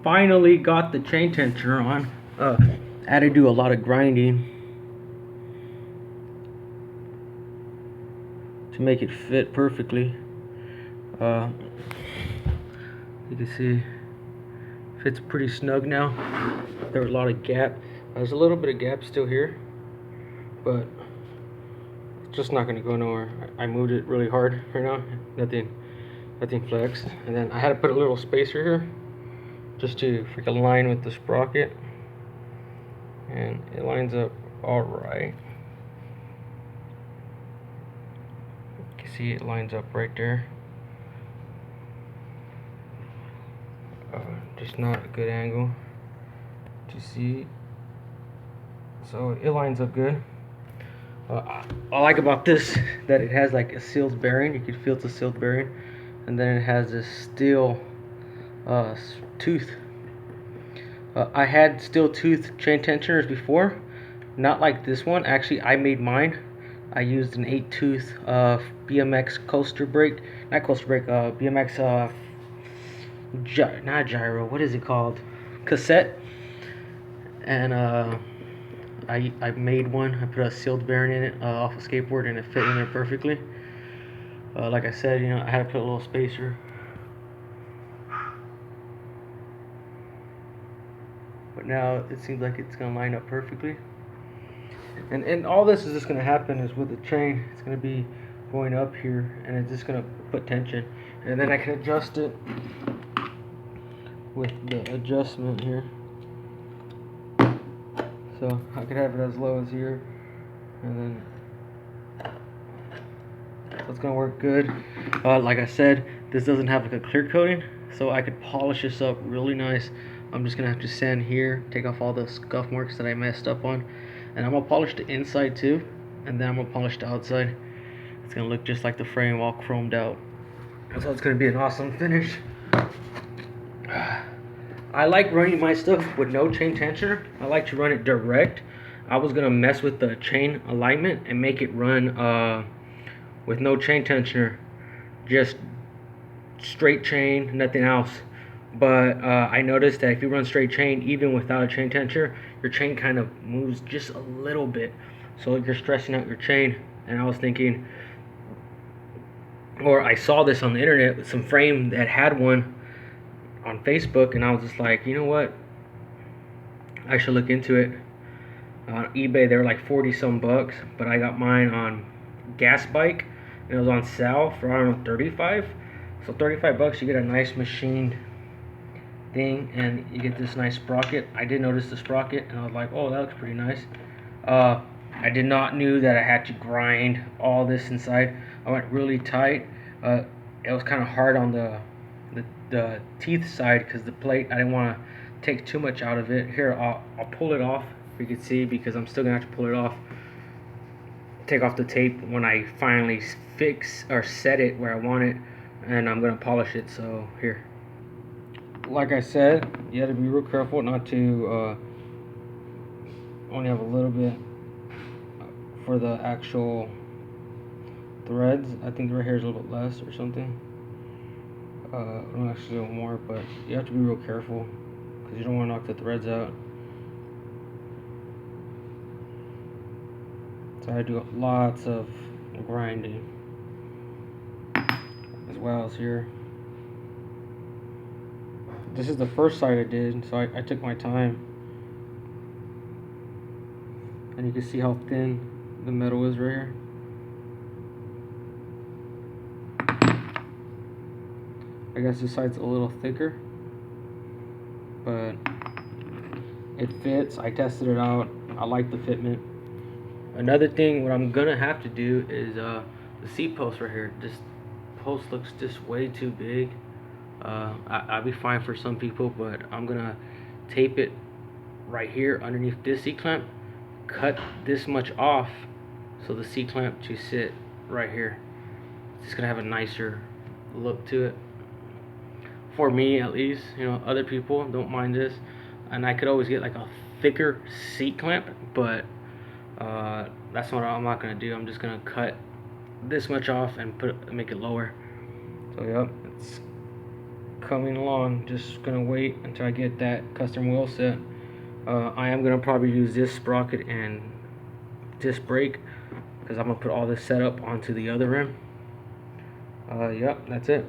finally got the chain tensioner on. I had to do a lot of grinding to make it fit perfectly. You can see fits pretty snug now. There was a lot of gap. There's a little bit of gap still here, but it's just not gonna go nowhere. I moved it really hard right now. Nothing flexed. And then I had to put a little spacer here just to freaking line with the sprocket, and it lines up all right. You can see it lines up right there. Just not a good angle to see, so it lines up good. I like about this that it has like a sealed bearing. You can feel it's a sealed bearing, and then it has this steel tooth. I had steel tooth chain tensioners before, not like this one. Actually, I made mine. I used an 8-tooth BMX coaster brake, not coaster brake, BMX not gyro, what is it called, cassette. And I made one. I put a sealed bearing in it off a skateboard, and it fit in there perfectly. Like I said, I had to put a little spacer, but now it seems like it's gonna line up perfectly. And all this is just gonna happen is with the chain. It's gonna be going up here, and it's just gonna put tension, and then I can adjust it with the adjustment here. So I could have it as low as here, and then so it's gonna work good. Like I said, this doesn't have like a clear coating, so I could polish this up really nice. I'm just gonna have to sand here, take off all the scuff marks that I messed up on, and I'm gonna polish the inside too, and then I'm gonna polish the outside. It's gonna look just like the frame, all chromed out. So it's gonna be an awesome finish. I like running my stuff with no chain tensioner. I like to run it direct. I was gonna mess with the chain alignment and make it run with no chain tensioner, just straight chain, nothing else. But I noticed that if you run straight chain, even without a chain tensioner, your chain kind of moves just a little bit, so you're stressing out your chain. And I was thinking, or I saw this on the internet with some frame that had one on Facebook, and I was just like, you know what, I should look into it. On eBay they were like 40 some bucks, but I got mine on Gas Bike, and it was on sale for, I don't know, 35. So 35 bucks, you get a nice machined thing, and you get this nice sprocket. I did notice the sprocket, and I was like, oh, that looks pretty nice. I did not knew that I had to grind all this inside. I went really tight. It was kind of hard on the teeth side, because the plate, I didn't want to take too much out of it. Here, I'll pull it off, if you can see, because I'm still gonna have to pull it off, take off the tape when I finally fix or set it where I want it, and I'm gonna polish it. So here, like I said, you have to be real careful not to only have a little bit for the actual threads. I think right here is a little bit less or something. I'm actually a little more, but you have to be real careful because you don't want to knock the threads out. So I do lots of grinding as well as here. This is the first side I did, so I took my time, and you can see how thin the metal is right here. I guess this side's a little thicker, but it fits. I tested it out. I like the fitment. Another thing, what I'm gonna have to do is the seat post right here. This post looks just way too big. I'll be fine for some people, but I'm gonna tape it right here underneath this seat clamp, cut this much off so the seat clamp to sit right here. It's just gonna have a nicer look to it, for me at least. Other people don't mind this, and I could always get like a thicker seat clamp, but that's what I'm not gonna do. I'm just gonna cut this much off and make it lower. So yep, coming along. Just gonna wait until I get that custom wheel set. I am gonna probably use this sprocket and disc brake because I'm gonna put all this setup onto the other rim. Yep, that's it.